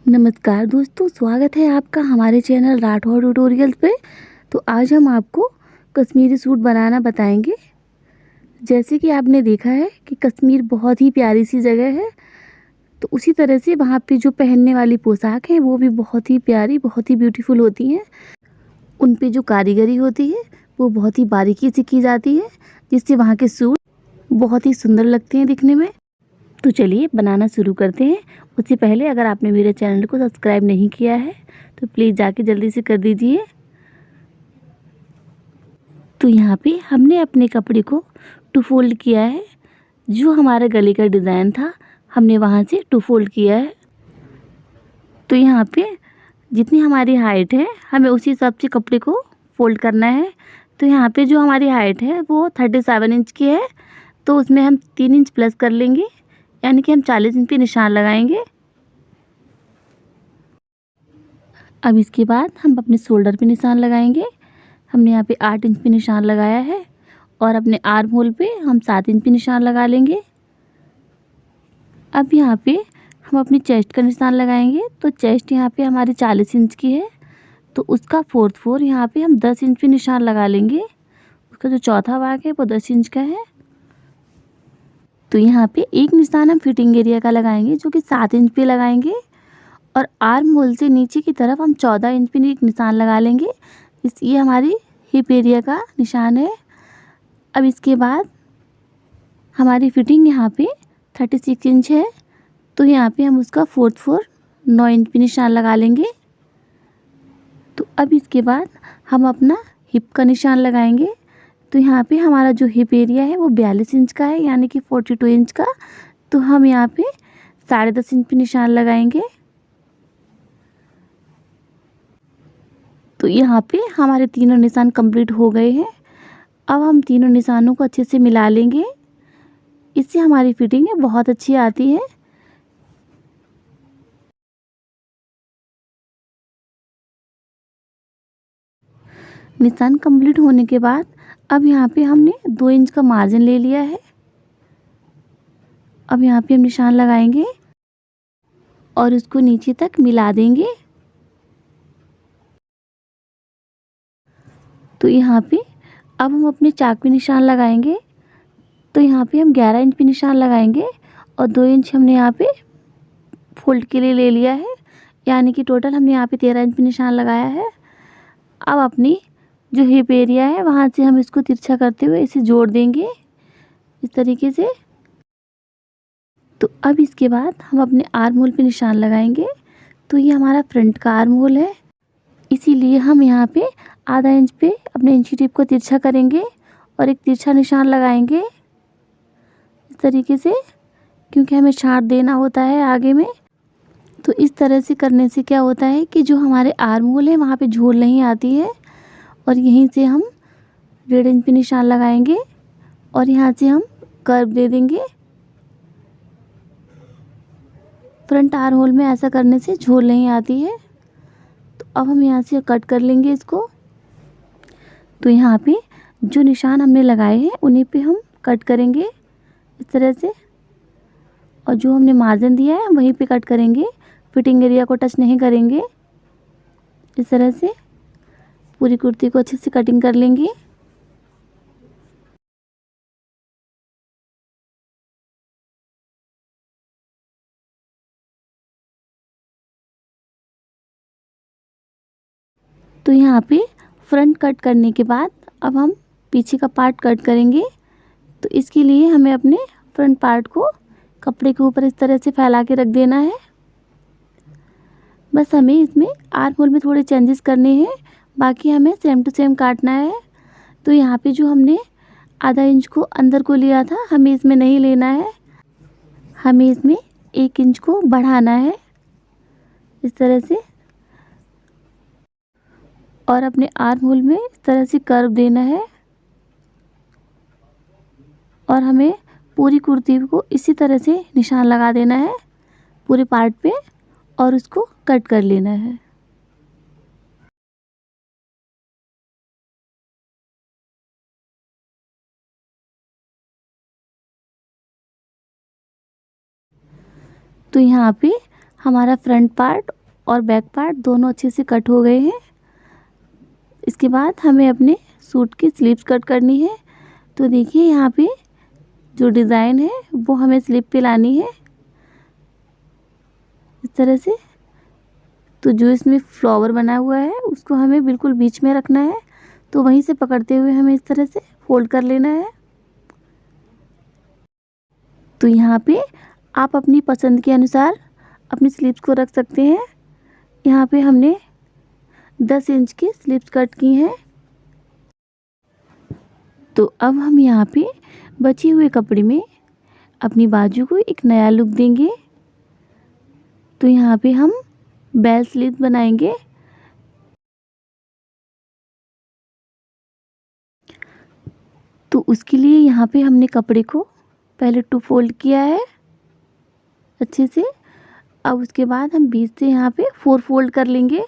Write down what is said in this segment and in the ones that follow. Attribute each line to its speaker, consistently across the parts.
Speaker 1: नमस्कार दोस्तों, स्वागत है आपका हमारे चैनल राठौर ट्यूटोरियल्स पे। तो आज हम आपको कश्मीरी सूट बनाना बताएंगे। जैसे कि आपने देखा है कि कश्मीर बहुत ही प्यारी सी जगह है, तो उसी तरह से वहाँ पे जो पहनने वाली पोशाक है वो भी बहुत ही प्यारी, बहुत ही ब्यूटीफुल होती हैं। उन पे जो कारीगरी होती है वो बहुत ही बारीकी से की जाती है, जिससे वहाँ के सूट बहुत ही सुंदर लगते हैं दिखने में। तो चलिए बनाना शुरू करते हैं। उससे पहले अगर आपने मेरे चैनल को सब्सक्राइब नहीं किया है तो प्लीज़ जाके जल्दी से कर दीजिए। तो यहाँ पे हमने अपने कपड़े को टू फोल्ड किया है। जो हमारे गले का डिज़ाइन था हमने वहाँ से टू फोल्ड किया है। तो यहाँ पे जितनी हमारी हाइट है हमें उसी हिसाब से कपड़े को फोल्ड करना है। तो यहाँ पे जो हमारी हाइट है वो 37 इंच की है, तो उसमें हम 3 इंच प्लस कर लेंगे, यानी कि हम 40 इंच पे निशान लगाएंगे। अब इसके बाद हम अपने शोल्डर पे निशान लगाएंगे। हमने यहाँ पे 8 इंच पे निशान लगाया है और अपने आर्म होल पे हम 7 इंच पे निशान लगा लेंगे। अब यहाँ पे हम अपनी चेस्ट का निशान लगाएंगे। तो चेस्ट यहाँ पे हमारी 40 इंच की है, तो उसका 4th फोर यहाँ पे हम 10 इंच पे निशान लगा लेंगे। उसका जो चौथा भाग है वो 10 इंच का है। तो यहाँ पे एक निशान हम फिटिंग एरिया का लगाएंगे जो कि 7 इंच पे लगाएंगे, और आर्म होल से नीचे की तरफ हम 14 इंच पे एक निशान लगा लेंगे। ये हमारी हिप एरिया का निशान है। अब इसके बाद हमारी फिटिंग यहाँ पे 36 इंच है, तो यहाँ पे हम उसका 4th फोर 9 इंच पे निशान लगा लेंगे। तो अब इसके बाद हम अपना हिप का निशान लगाएंगे। तो यहाँ पे हमारा जो हिप एरिया है वो 42 इंच का है, यानी कि 42 इंच का। तो हम यहाँ पे 10.5 इंच पे निशान लगाएंगे। तो यहाँ पे हमारे तीनों निशान कंप्लीट हो गए हैं। अब हम तीनों निशानों को अच्छे से मिला लेंगे, इससे हमारी फिटिंग बहुत अच्छी आती है। निशान कंप्लीट होने के बाद अब यहाँ पे हमने 2 इंच का मार्जिन ले लिया है। अब यहाँ पे हम निशान लगाएंगे और उसको नीचे तक मिला देंगे। तो यहाँ पे अब हम अपने चाक पे निशान लगाएंगे। तो यहाँ पे हम 11 इंच पे निशान लगाएंगे और 2 इंच हमने यहाँ पे फोल्ड के लिए ले लिया है, यानी कि टोटल हमने यहाँ पे 13 इंच पे निशान लगाया है। अब अपनी जो हिप एरिया है वहाँ से हम इसको तिरछा करते हुए इसे जोड़ देंगे इस तरीके से। तो अब इसके बाद हम अपने आर्म होल पे निशान लगाएंगे। तो ये हमारा फ्रंट का आर्म होल है, इसीलिए हम यहाँ पे आधा इंच पे अपने इंची टिप को तिरछा करेंगे और एक तिरछा निशान लगाएंगे इस तरीके से, क्योंकि हमें छांट देना होता है आगे में। तो इस तरह से करने से क्या होता है कि जो हमारे आर्म होल है वहाँ पे झोल नहीं आती है, और यहीं से हम 1.5 इंच पे निशान लगाएंगे और यहाँ से हम कर्व दे देंगे। फ्रंट आर्म होल में ऐसा करने से झोल नहीं आती है। तो अब हम यहाँ से कट कर लेंगे इसको। तो यहाँ पे जो निशान हमने लगाए हैं उन्हीं पे हम कट करेंगे इस तरह से, और जो हमने मार्जिन दिया है वहीं पे कट करेंगे, फिटिंग एरिया को टच नहीं करेंगे। इस तरह से पूरी कुर्ती को अच्छे से कटिंग कर लेंगे। तो यहाँ पे फ्रंट कट करने के बाद अब हम पीछे का पार्ट कट करेंगे। तो इसके लिए हमें अपने फ्रंट पार्ट को कपड़े के ऊपर इस तरह से फैला के रख देना है। बस हमें इसमें आर्म होल में थोड़े चेंजेस करने हैं, बाकी हमें सेम टू सेम काटना है। तो यहाँ पे जो हमने आधा इंच को अंदर को लिया था हमें इसमें नहीं लेना है, हमें इसमें 1 इंच को बढ़ाना है इस तरह से, और अपने आर्म होल में इस तरह से कर्व देना है। और हमें पूरी कुर्ती को इसी तरह से निशान लगा देना है पूरे पार्ट पे, और उसको कट कर लेना है। तो यहाँ पे हमारा फ्रंट पार्ट और बैक पार्ट दोनों अच्छे से कट हो गए हैं। इसके बाद हमें अपने सूट की स्लीव्स कट करनी है। तो देखिए यहाँ पे जो डिज़ाइन है वो हमें स्लीव पे लानी है इस तरह से। तो जो इसमें फ्लावर बना हुआ है उसको हमें बिल्कुल बीच में रखना है। तो वहीं से पकड़ते हुए हमें इस तरह से फोल्ड कर लेना है। तो यहाँ पे आप अपनी पसंद के अनुसार अपनी स्लीव्स को रख सकते हैं। यहाँ पे हमने 10 इंच की स्लीव्स कट की हैं। तो अब हम यहाँ पे बचे हुए कपड़े में अपनी बाजू को एक नया लुक देंगे। तो यहाँ पे हम बेल स्लीव बनाएंगे। तो उसके लिए यहाँ पे हमने कपड़े को पहले 2 फोल्ड किया है अच्छे से। अब उसके बाद हम बीच से यहाँ पे 4 फोल्ड कर लेंगे।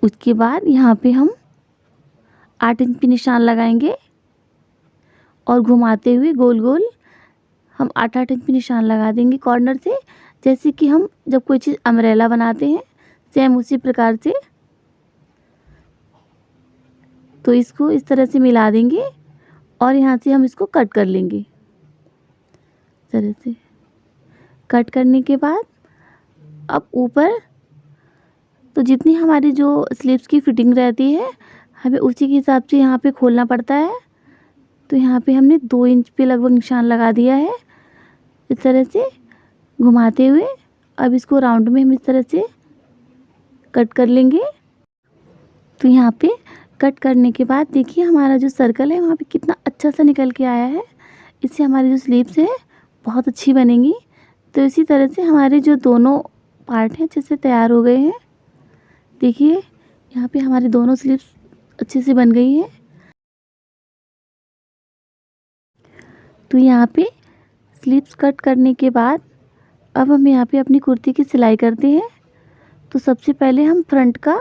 Speaker 1: उसके बाद यहाँ पे हम 8 इंच पे निशान लगाएंगे और घुमाते हुए गोल गोल हम 8-8 इंच पे निशान लगा देंगे कॉर्नर से, जैसे कि हम जब कोई चीज़ अम्ब्रेला बनाते हैं सेम उसी प्रकार से। तो इसको इस तरह से मिला देंगे और यहाँ से हम इसको कट कर लेंगे इस तरह से। कट करने के बाद अब ऊपर तो जितनी हमारी जो स्लीव्स की फिटिंग रहती है हमें उसी के हिसाब से यहाँ पे खोलना पड़ता है। तो यहाँ पे हमने 2 इंच पे लगभग निशान लगा दिया है इस तरह से घुमाते हुए। अब इसको राउंड में हम इस तरह से कट कर लेंगे। तो यहाँ पे कट करने के बाद देखिए हमारा जो सर्कल है वहाँ पे कितना अच्छा सा निकल के आया है। इससे हमारी जो स्लीव्स है बहुत अच्छी बनेंगी। तो इसी तरह से हमारे जो दोनों पार्ट हैं अच्छे से तैयार हो गए हैं। देखिए यहाँ पे हमारी दोनों स्लीव्स अच्छे से बन गई हैं। तो यहाँ पे स्लीव्स कट करने के बाद अब हम यहाँ पे अपनी कुर्ती की सिलाई करते हैं। तो सबसे पहले हम फ्रंट का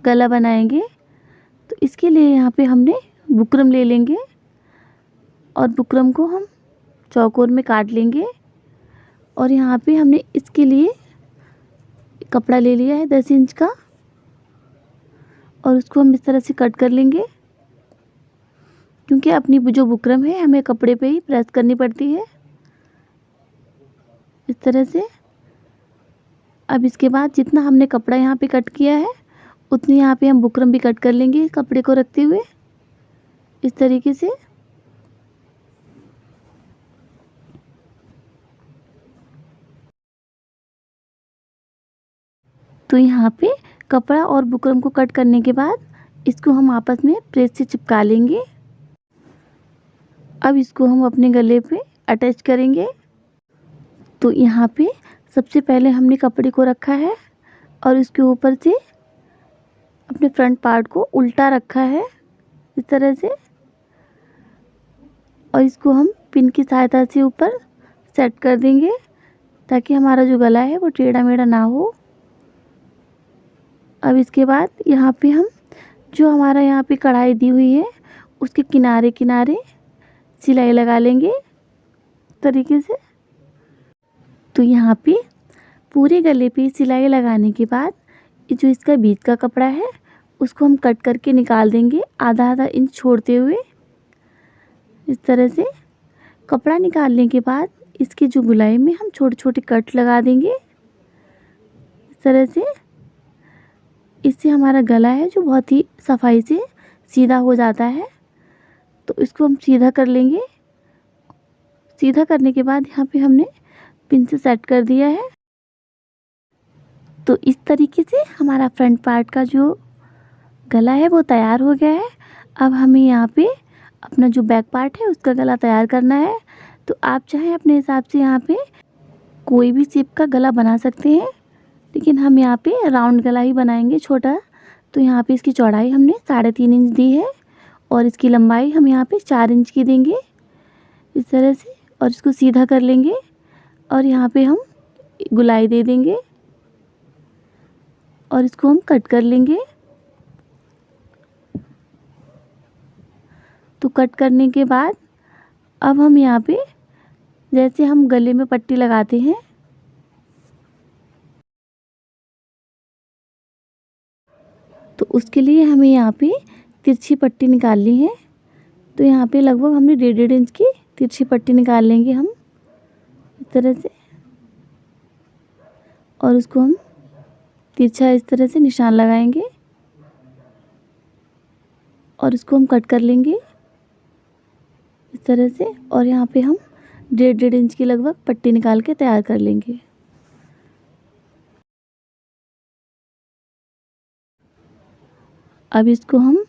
Speaker 1: गला बनाएंगे। तो इसके लिए यहाँ पे हमने बुकरम ले लेंगे और बुकरम को हम चौकोर में काट लेंगे। और यहाँ पे हमने इसके लिए कपड़ा ले लिया है 10 इंच का और उसको हम इस तरह से कट कर लेंगे, क्योंकि अपनी जो बुकरम है हमें कपड़े पे ही प्रेस करनी पड़ती है इस तरह से। अब इसके बाद जितना हमने कपड़ा यहाँ पे कट किया है उतनी यहाँ पे हम बुकरम भी कट कर लेंगे कपड़े को रखते हुए इस तरीके से। तो यहाँ पे कपड़ा और बुकरम को कट करने के बाद इसको हम आपस में प्रेस से चिपका लेंगे। अब इसको हम अपने गले पे अटैच करेंगे। तो यहाँ पे सबसे पहले हमने कपड़े को रखा है और इसके ऊपर से अपने फ्रंट पार्ट को उल्टा रखा है इस तरह से। और इसको हम पिन की सहायता से ऊपर सेट कर देंगे ताकि हमारा जो गला है वो टेढ़ा मेढ़ा ना हो। अब इसके बाद यहाँ पे हम जो हमारा यहाँ पे कढ़ाई दी हुई है उसके किनारे किनारे सिलाई लगा लेंगे इस तरीके से। तो यहाँ पे पूरे गले पे सिलाई लगाने के बाद जो इसका बीच का कपड़ा है उसको हम कट करके निकाल देंगे आधा आधा इंच छोड़ते हुए इस तरह से। कपड़ा निकालने के बाद इसकी जो गुलाई में हम छोटे छोटे कट लगा देंगे इस तरह से। इससे हमारा गला है जो बहुत ही सफाई से सीधा हो जाता है। तो इसको हम सीधा कर लेंगे। सीधा करने के बाद यहाँ पे हमने पिन से सेट कर दिया है। तो इस तरीके से हमारा फ्रंट पार्ट का जो गला है वो तैयार हो गया है। अब हमें यहाँ पे अपना जो बैक पार्ट है उसका गला तैयार करना है। तो आप चाहे अपने हिसाब से यहाँ पे कोई भी शेप का गला बना सकते हैं, लेकिन हम यहाँ पे राउंड गला ही बनाएंगे छोटा। तो यहाँ पे इसकी चौड़ाई हमने 3.5 इंच दी है और इसकी लंबाई हम यहाँ पे 4 इंच की देंगे इस तरह से। और इसको सीधा कर लेंगे और यहाँ पे हम गुलाई दे देंगे और इसको हम कट कर लेंगे। तो कट करने के बाद अब हम यहाँ पे जैसे हम गले में पट्टी लगाते हैं तो उसके लिए हमें यहाँ पे तिरछी पट्टी निकालनी है। तो यहाँ पे लगभग हमने 1.5 इंच की तिरछी पट्टी निकाल लेंगे हम इस तरह से, और उसको हम तिरछा इस तरह से निशान लगाएंगे और इसको हम कट कर लेंगे इस तरह से। और यहाँ पे हम 1.5 इंच की लगभग पट्टी निकाल के तैयार कर लेंगे। अब इसको हम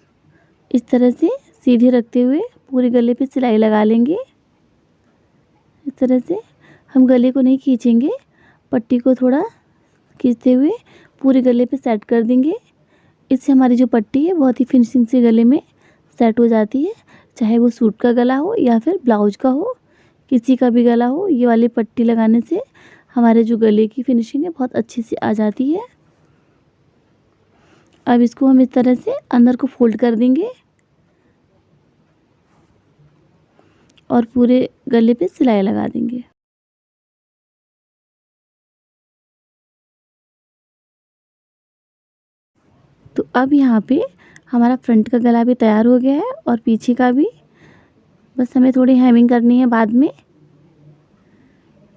Speaker 1: इस तरह से सीधे रखते हुए पूरे गले पे सिलाई लगा लेंगे। इस तरह से हम गले को नहीं खींचेंगे, पट्टी को थोड़ा खींचते हुए पूरे गले पे सेट कर देंगे। इससे हमारी जो पट्टी है बहुत ही फिनिशिंग से गले में सेट हो जाती है। चाहे वो सूट का गला हो या फिर ब्लाउज का हो, किसी का भी गला हो, ये वाली पट्टी लगाने से हमारे जो गले की फिनिशिंग है बहुत अच्छी से आ जाती है। अब इसको हम इस तरह से अंदर को फोल्ड कर देंगे और पूरे गले पे सिलाई लगा देंगे। तो अब यहाँ पे हमारा फ्रंट का गला भी तैयार हो गया है और पीछे का भी, बस हमें थोड़ी हेमिंग करनी है बाद में।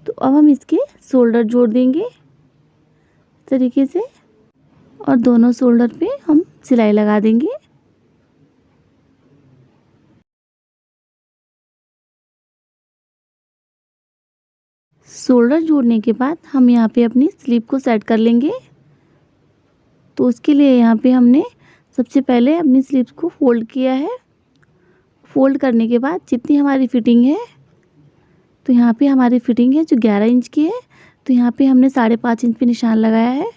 Speaker 1: तो अब हम इसके शोल्डर जोड़ देंगे इस तरीके से और दोनों शोल्डर पे हम सिलाई लगा देंगे। शोल्डर जोड़ने के बाद हम यहाँ पे अपनी स्लीव को सेट कर लेंगे। तो उसके लिए यहाँ पे हमने सबसे पहले अपनी स्लीव को फोल्ड किया है। फोल्ड करने के बाद जितनी हमारी फिटिंग है, तो यहाँ पे हमारी फिटिंग है जो 11 इंच की है, तो यहाँ पे हमने 5.5 इंच पे निशान लगाया है।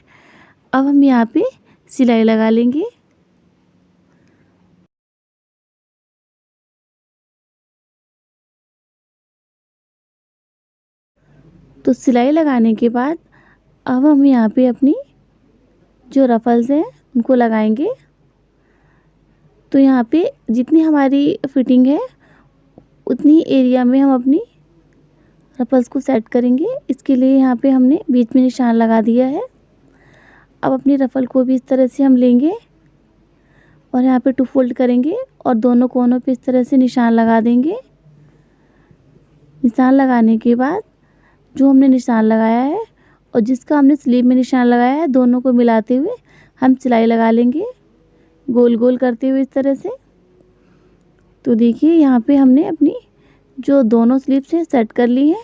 Speaker 1: अब हम यहाँ पे सिलाई लगा लेंगे। तो सिलाई लगाने के बाद अब हम यहाँ पे अपनी जो रफल्स हैं उनको लगाएंगे। तो यहाँ पे जितनी हमारी फिटिंग है उतनी एरिया में हम अपनी रफल्स को सेट करेंगे। इसके लिए यहाँ पे हमने बीच में निशान लगा दिया है। अब अपनी रफल को भी इस तरह से हम लेंगे और यहाँ पे 2 फोल्ड करेंगे और दोनों कोनों पे इस तरह से निशान लगा देंगे। निशान लगाने के बाद जो हमने निशान लगाया है और जिसका हमने स्लीव में निशान लगाया है, दोनों को मिलाते हुए हम सिलाई लगा लेंगे गोल गोल करते हुए इस तरह से। तो देखिए यहाँ पे हमने अपनी जो दोनों स्लीव से सेट कर ली है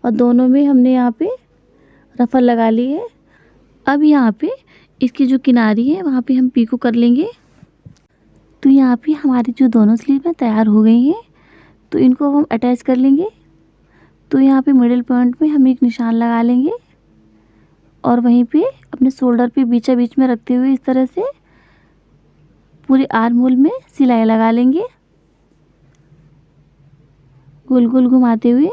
Speaker 1: और दोनों में हमने यहाँ पे रफल लगा ली है। अब यहाँ पे इसकी जो किनारी है वहाँ पे हम पीको कर लेंगे। तो यहाँ पे हमारी जो दोनों स्लीव है तैयार हो गई हैं। तो इनको हम अटैच कर लेंगे। तो यहाँ पे मिडिल पॉइंट में हम एक निशान लगा लेंगे और वहीं पे अपने शोल्डर पे बीचा बीच में रखते हुए इस तरह से पूरे आर्म होल में सिलाई लगा लेंगे गोल गोल घुमाते हुए।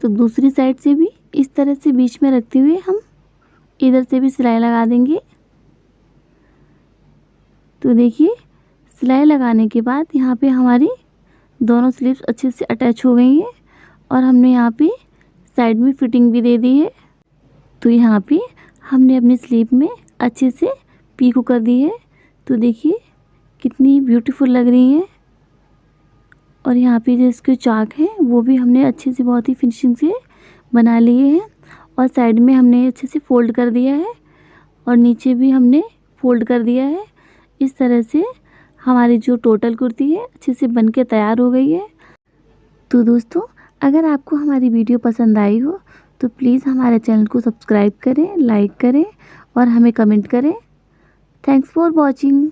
Speaker 1: तो दूसरी साइड से भी इस तरह से बीच में रखते हुए हम इधर से भी सिलाई लगा देंगे। तो देखिए सिलाई लगाने के बाद यहाँ पे हमारी दोनों स्लीव्स अच्छे से अटैच हो गई हैं और हमने यहाँ पे साइड में फिटिंग भी दे दी है। तो यहाँ पे हमने अपनी स्लीव में अच्छे से पीको कर दी है। तो देखिए कितनी ब्यूटीफुल लग रही है। और यहाँ पे जो इसके चाक हैं वो भी हमने अच्छे से बहुत ही फिनिशिंग से बना लिए हैं और साइड में हमने अच्छे से फोल्ड कर दिया है और नीचे भी हमने फोल्ड कर दिया है। इस तरह से हमारी जो टोटल कुर्ती है अच्छे से बन के तैयार हो गई है। तो दोस्तों अगर आपको हमारी वीडियो पसंद आई हो तो प्लीज़ हमारे चैनल को सब्सक्राइब करें, लाइक करें और हमें कमेंट करें। Thanks for watching.